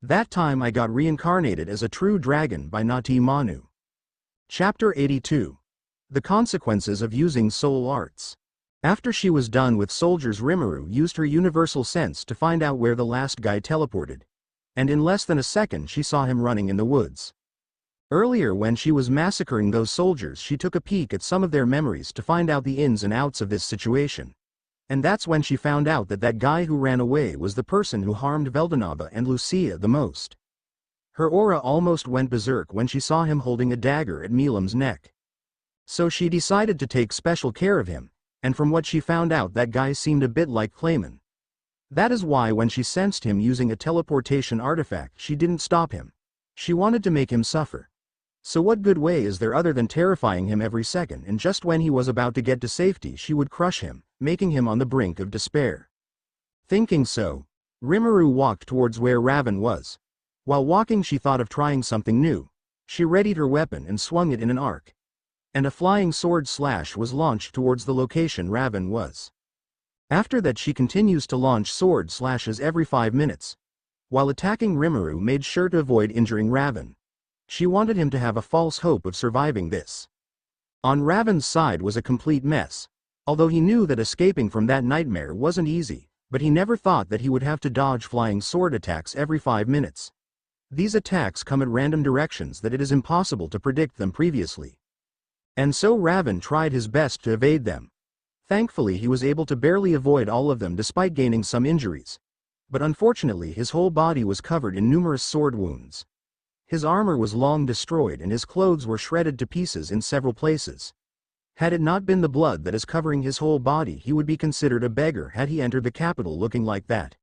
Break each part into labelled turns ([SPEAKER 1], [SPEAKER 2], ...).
[SPEAKER 1] That time I got reincarnated as a true dragon by NautyManu. Chapter 82. The Consequences of Using Soul Arts. After she was done with soldiers, Rimuru used her universal sense to find out where the last guy teleported. And in less than a second she saw him running in the woods. Earlier when she was massacring those soldiers, she took a peek at some of their memories to find out the ins and outs of this situation. And that's when she found out that that guy who ran away was the person who harmed Veldanaba and Lucia the most. Her aura almost went berserk when she saw him holding a dagger at Milam's neck. So she decided to take special care of him, and from what she found out, that guy seemed a bit like Clayman. That is why when she sensed him using a teleportation artifact, she didn't stop him. She wanted to make him suffer. So what good way is there other than terrifying him every second, and just when he was about to get to safety she would crush him, making him on the brink of despair. Thinking so, Rimuru walked towards where Raven was. While walking she thought of trying something new. She readied her weapon and swung it in an arc. And a flying sword slash was launched towards the location Raven was. After that she continues to launch sword slashes every 5 minutes. While attacking, Rimuru made sure to avoid injuring Raven. She wanted him to have a false hope of surviving this. On Raven's side was a complete mess. Although he knew that escaping from that nightmare wasn't easy, but he never thought that he would have to dodge flying sword attacks every 5 minutes. These attacks come at random directions that it is impossible to predict them previously. And so Raven tried his best to evade them. Thankfully he was able to barely avoid all of them despite gaining some injuries. But unfortunately his whole body was covered in numerous sword wounds. His armor was long destroyed and his clothes were shredded to pieces in several places. Had it not been the blood that is covering his whole body, he would be considered a beggar had he entered the capital looking like that.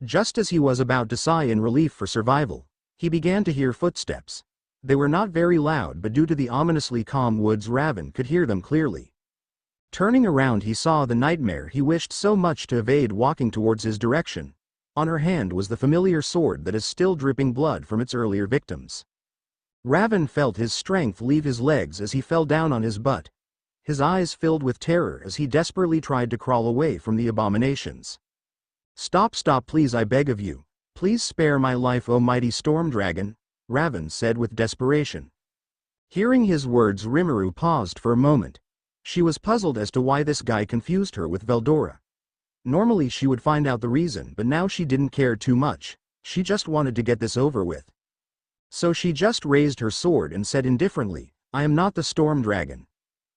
[SPEAKER 1] Just as he was about to sigh in relief for survival, he began to hear footsteps. They were not very loud, but due to the ominously calm woods Raven could hear them clearly. Turning around he saw the nightmare he wished so much to evade walking towards his direction. On her hand was the familiar sword that is still dripping blood from its earlier victims. Raven felt his strength leave his legs as he fell down on his butt. His eyes filled with terror as he desperately tried to crawl away from the abominations. "Stop, stop, please, I beg of you. Please spare my life, O mighty storm dragon," Raven said with desperation. Hearing his words, Rimuru paused for a moment. She was puzzled as to why this guy confused her with Veldora. Normally she would find out the reason, but now she didn't care too much. She just wanted to get this over with. So she just raised her sword and said indifferently, "I am not the Storm Dragon.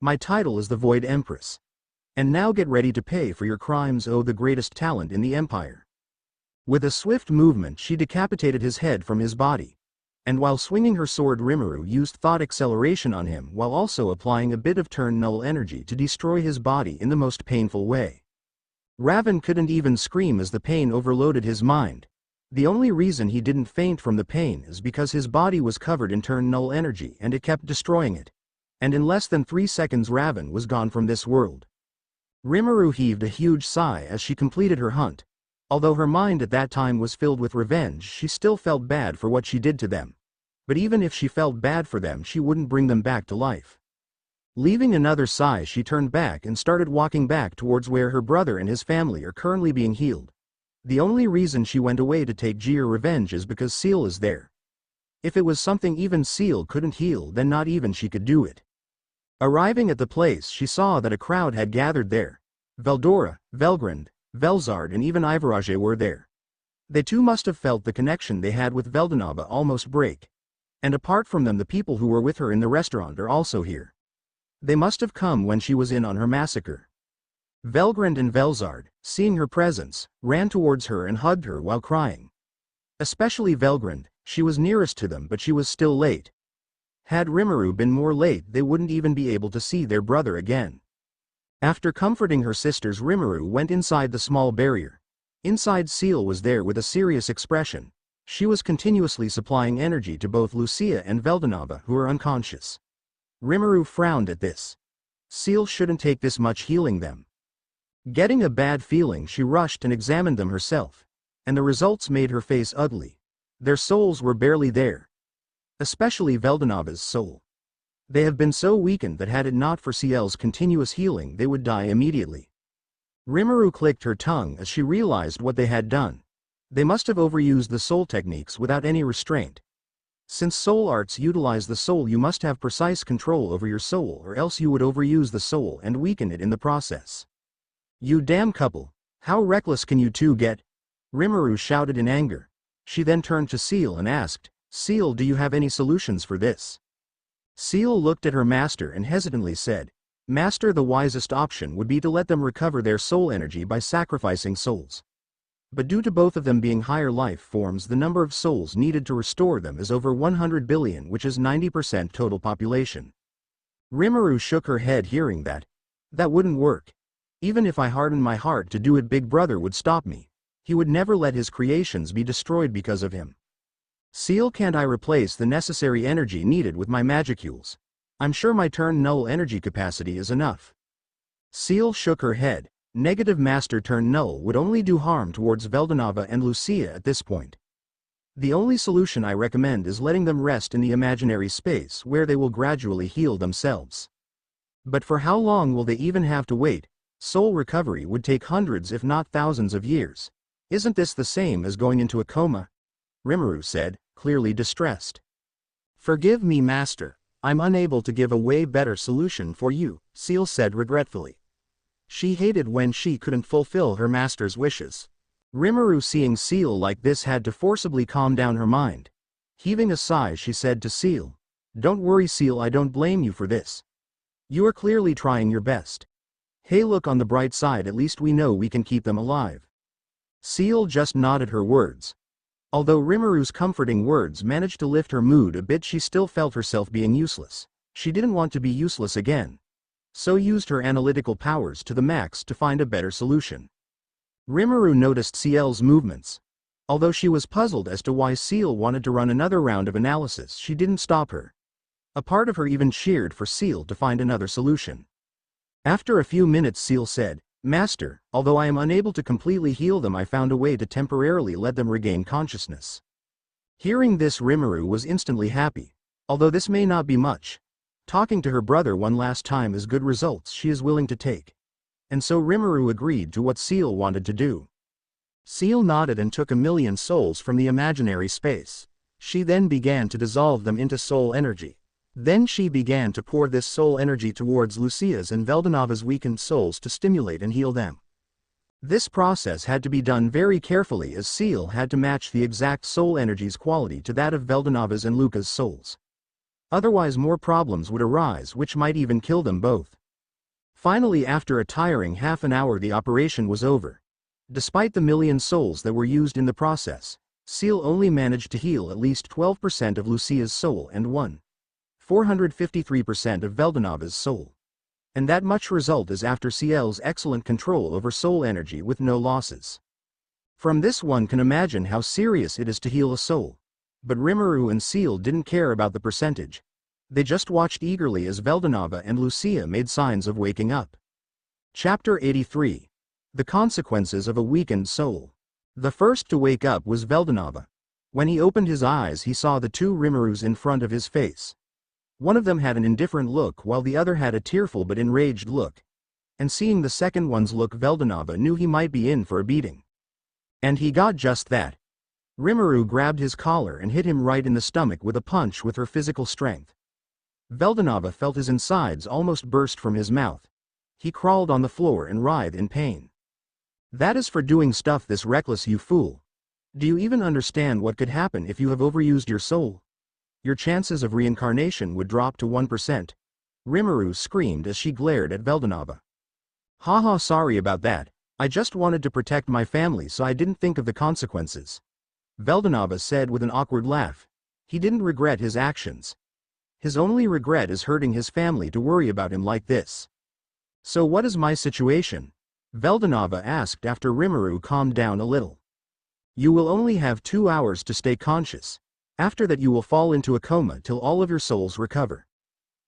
[SPEAKER 1] My title is the Void Empress. And now get ready to pay for your crimes, O the greatest talent in the Empire." With a swift movement she decapitated his head from his body. And while swinging her sword, Rimuru used thought acceleration on him while also applying a bit of turn null energy to destroy his body in the most painful way. Raven couldn't even scream as the pain overloaded his mind. The only reason he didn't faint from the pain is because his body was covered in turn null energy and it kept destroying it. And in less than 3 seconds Raven was gone from this world. Rimuru heaved a huge sigh as she completed her hunt. Although her mind at that time was filled with revenge, she still felt bad for what she did to them. But even if she felt bad for them, she wouldn't bring them back to life. Leaving another sigh, she turned back and started walking back towards where her brother and his family are currently being healed. The only reason she went away to take Gear revenge is because Seal is there. If it was something even Seal couldn't heal, then not even she could do it. Arriving at the place, she saw that a crowd had gathered there. Veldora, Velgrand, Velzard and even Ivarage were there. They too must have felt the connection they had with Veldanaba almost break. And apart from them, the people who were with her in the restaurant are also here. They must have come when she was in on her massacre. Velgrand and Velzard, seeing her presence, ran towards her and hugged her while crying. Especially Velgrand, she was nearest to them, but she was still late. Had Rimuru been more late, they wouldn't even be able to see their brother again. After comforting her sisters, Rimuru went inside the small barrier. Inside, Seal was there with a serious expression. She was continuously supplying energy to both Lucia and Veldanaba, who are unconscious. Rimuru frowned at this. Seal shouldn't take this much healing them. Getting a bad feeling, she rushed and examined them herself. And the results made her face ugly. Their souls were barely there. Especially Veldanaba's soul. They have been so weakened that had it not for Ciel's continuous healing, they would die immediately. Rimuru clicked her tongue as she realized what they had done. They must have overused the soul techniques without any restraint. Since soul arts utilize the soul, you must have precise control over your soul, or else you would overuse the soul and weaken it in the process. You damn couple! How reckless can you two get? Rimuru shouted in anger. She then turned to Seal and asked, Seal, do you have any solutions for this? Seal looked at her master and hesitantly said, Master, the wisest option would be to let them recover their soul energy by sacrificing souls. But due to both of them being higher life forms, the number of souls needed to restore them is over 100 billion, which is 90% total population. Rimuru shook her head hearing that. That wouldn't work. Even if I hardened my heart to do it, Big Brother would stop me. He would never let his creations be destroyed because of him. Seal, can't I replace the necessary energy needed with my magicules? I'm sure my turn null energy capacity is enough. Seal shook her head. Negative master turn null would only do harm towards Veldanava and Lucia at this point. The only solution I recommend is letting them rest in the imaginary space where they will gradually heal themselves. But for how long will they even have to wait? Soul recovery would take hundreds if not thousands of years. Isn't this the same as going into a coma? Rimuru said, clearly distressed. Forgive me, master. I'm unable to give a way better solution for you, Seal said regretfully. She hated when she couldn't fulfill her master's wishes. Rimuru, seeing Seal like this, had to forcibly calm down her mind. Heaving a sigh, she said to Seal, Don't worry, Seal, I don't blame you for this. You are clearly trying your best. Hey, look on the bright side, at least we know we can keep them alive. Seal just nodded her words. Although Rimuru's comforting words managed to lift her mood a bit, she still felt herself being useless. She didn't want to be useless again, so used her analytical powers to the max to find a better solution. Rimuru noticed Ciel's movements. Although she was puzzled as to why Ciel wanted to run another round of analysis, she didn't stop her. A part of her even cheered for Ciel to find another solution. After a few minutes, Ciel said, Master, although I am unable to completely heal them, I found a way to temporarily let them regain consciousness. Hearing this, Rimuru was instantly happy. Although this may not be much, talking to her brother one last time is good results she is willing to take. And so Rimuru agreed to what Ciel wanted to do. Ciel nodded and took 1,000,000 souls from the imaginary space. She then began to dissolve them into soul energy. Then she began to pour this soul energy towards Lucia's and Veldanava's weakened souls to stimulate and heal them. This process had to be done very carefully, as Ciel had to match the exact soul energy's quality to that of Veldanava's and Luca's souls. Otherwise more problems would arise which might even kill them both. Finally, after a tiring half an hour, the operation was over. Despite the 1,000,000 souls that were used in the process, Ciel only managed to heal at least 12% of Lucia's soul and 453% of Veldanava's soul. And that much result is after Ciel's excellent control over soul energy with no losses. From this one can imagine how serious it is to heal a soul. But Rimuru and Ciel didn't care about the percentage. They just watched eagerly as Veldanava and Lucia made signs of waking up. Chapter 83. The Consequences of a Weakened Soul. The first to wake up was Veldanava. When he opened his eyes, he saw the two Rimurus in front of his face. One of them had an indifferent look while the other had a tearful but enraged look. And seeing the second one's look, Veldanava knew he might be in for a beating. And he got just that. Rimuru grabbed his collar and hit him right in the stomach with a punch with her physical strength. Veldanava felt his insides almost burst from his mouth. He crawled on the floor and writhed in pain. That is for doing stuff this reckless, you fool. Do you even understand what could happen if you have overused your soul? Your chances of reincarnation would drop to 1%. Rimuru screamed as she glared at Veldanava. Haha, sorry about that. I just wanted to protect my family, so I didn't think of the consequences. Veldanava said with an awkward laugh. He didn't regret his actions. His only regret is hurting his family to worry about him like this. So what is my situation? Veldanava asked after Rimuru calmed down a little. You will only have 2 hours to stay conscious. After that you will fall into a coma till all of your souls recover.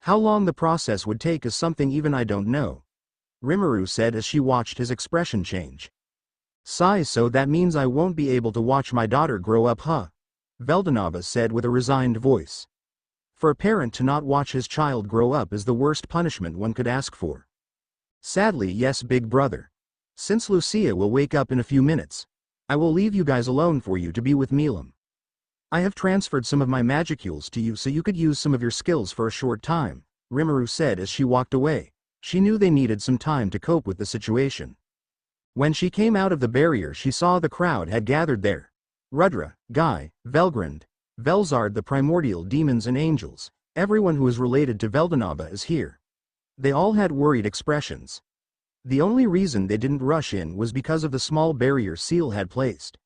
[SPEAKER 1] How long the process would take is something even I don't know. Rimuru said as she watched his expression change. Sigh, so that means I won't be able to watch my daughter grow up, huh? Veldanava said with a resigned voice. For a parent to not watch his child grow up is the worst punishment one could ask for. Sadly, yes, big brother. Since Lucia will wake up in a few minutes, I will leave you guys alone for you to be with Milam. I have transferred some of my magicules to you so you could use some of your skills for a short time, Rimuru said as she walked away. She knew they needed some time to cope with the situation. When she came out of the barrier she saw the crowd had gathered there. Rudra, Guy, Velgrund, Velzard, the primordial demons and angels, everyone who is related to Veldanaba is here. They all had worried expressions. The only reason they didn't rush in was because of the small barrier Seal had placed.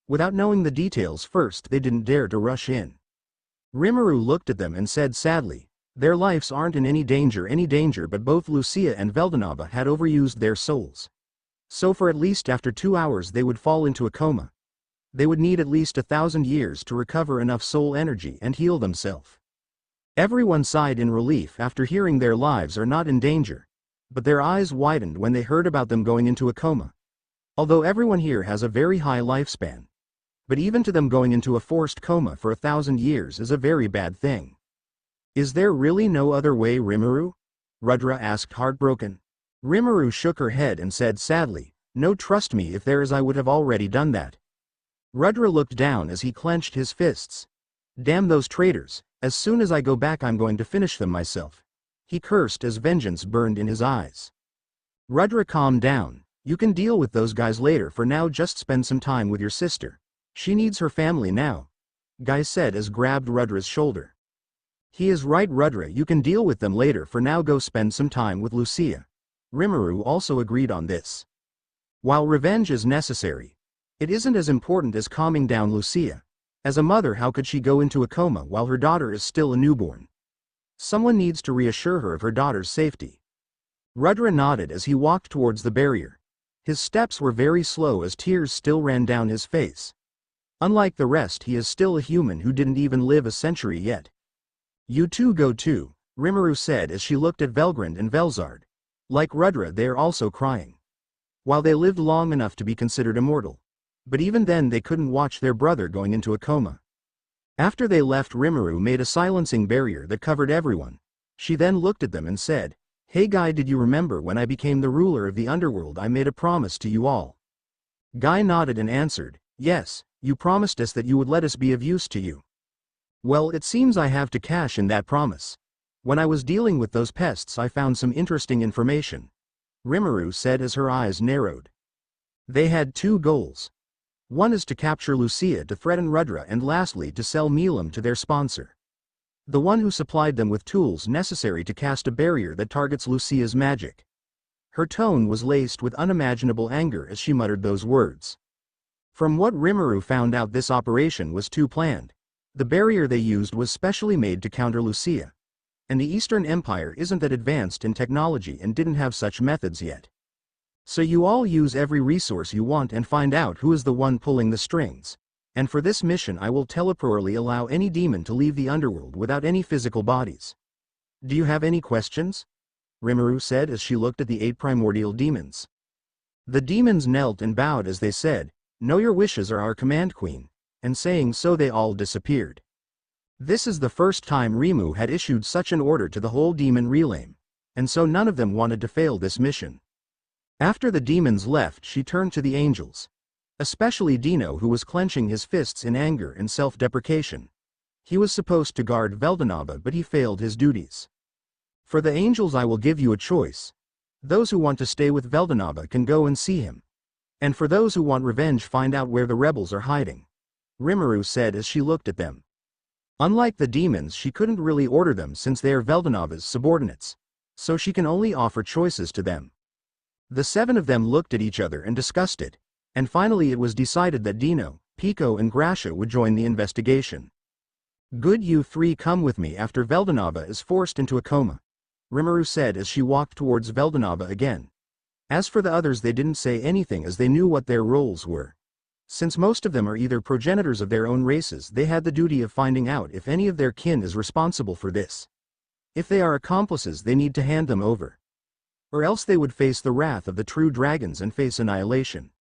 [SPEAKER 1] Without knowing the details first they didn't dare to rush in. Rimuru looked at them and said sadly, their lives aren't in any danger, but both Lucia and Veldanaba had overused their souls. So for at least after 2 hours they would fall into a coma. They would need at least 1,000 years to recover enough soul energy and heal themselves. Everyone sighed in relief after hearing their lives are not in danger, but their eyes widened when they heard about them going into a coma. Although everyone here has a very high lifespan, but even to them going into a forced coma for 1,000 years is a very bad thing. Is there really no other way, Rimuru? Rudra asked heartbroken. Rimuru shook her head and said sadly, no, trust me, if there is I would have already done that. Rudra looked down as he clenched his fists. Damn those traitors, as soon as I go back I'm going to finish them myself. He cursed as vengeance burned in his eyes. Rudra calmed down, you can deal with those guys later, for now just spend some time with your sister. She needs her family now. Guy said as grabbed Rudra's shoulder. He is right, Rudra, you can deal with them later, for now go spend some time with Lucia. Rimuru also agreed on this. While revenge is necessary, it isn't as important as calming down Lucia. As a mother, how could she go into a coma while her daughter is still a newborn? Someone needs to reassure her of her daughter's safety. Rudra nodded as he walked towards the barrier. His steps were very slow as tears still ran down his face. Unlike the rest, he is still a human who didn't even live a century yet. You two go too, Rimuru said as she looked at Velgrund and Velzard. Like Rudra, they are also crying. While they lived long enough to be considered immortal, but even then they couldn't watch their brother going into a coma. After they left, Rimuru made a silencing barrier that covered everyone. She then looked at them and said, Hey Guy, did you remember when I became the ruler of the underworld I made a promise to you all? Guy nodded and answered, yes, you promised us that you would let us be of use to you. Well, it seems I have to cash in that promise. When I was dealing with those pests I found some interesting information, Rimuru said as her eyes narrowed. They had 2 goals. One is to capture Lucia to threaten Rudra, and lastly to sell Milam to their sponsor. The one who supplied them with tools necessary to cast a barrier that targets Lucia's magic. Her tone was laced with unimaginable anger as she muttered those words. From what Rimuru found out, this operation was too planned. The barrier they used was specially made to counter Lucia. And the Eastern Empire isn't that advanced in technology and didn't have such methods yet. So you all use every resource you want and find out who is the one pulling the strings. And for this mission I will temporarily allow any demon to leave the underworld without any physical bodies. Do you have any questions? Rimuru said as she looked at the 8 primordial demons. The demons knelt and bowed as they said, "No, your wishes are our command, Queen," and saying so they all disappeared. This is the first time Rimuru had issued such an order to the whole demon realm, and so none of them wanted to fail this mission. After the demons left, she turned to the angels. Especially Dino, who was clenching his fists in anger and self-deprecation. He was supposed to guard Veldanaba, but he failed his duties. For the angels I will give you a choice. Those who want to stay with Veldanaba can go and see him. And for those who want revenge, find out where the rebels are hiding. Rimuru said as she looked at them. Unlike the demons, she couldn't really order them since they are Veldanaba's subordinates. So she can only offer choices to them. The 7 of them looked at each other and discussed it. And finally it was decided that Dino, Pico and Gracia would join the investigation. Good, you 3 come with me after Veldanaba is forced into a coma, Rimuru said as she walked towards Veldanaba again. As for the others, they didn't say anything as they knew what their roles were. Since most of them are either progenitors of their own races, they had the duty of finding out if any of their kin is responsible for this. If they are accomplices, they need to hand them over. Or else they would face the wrath of the true dragons and face annihilation.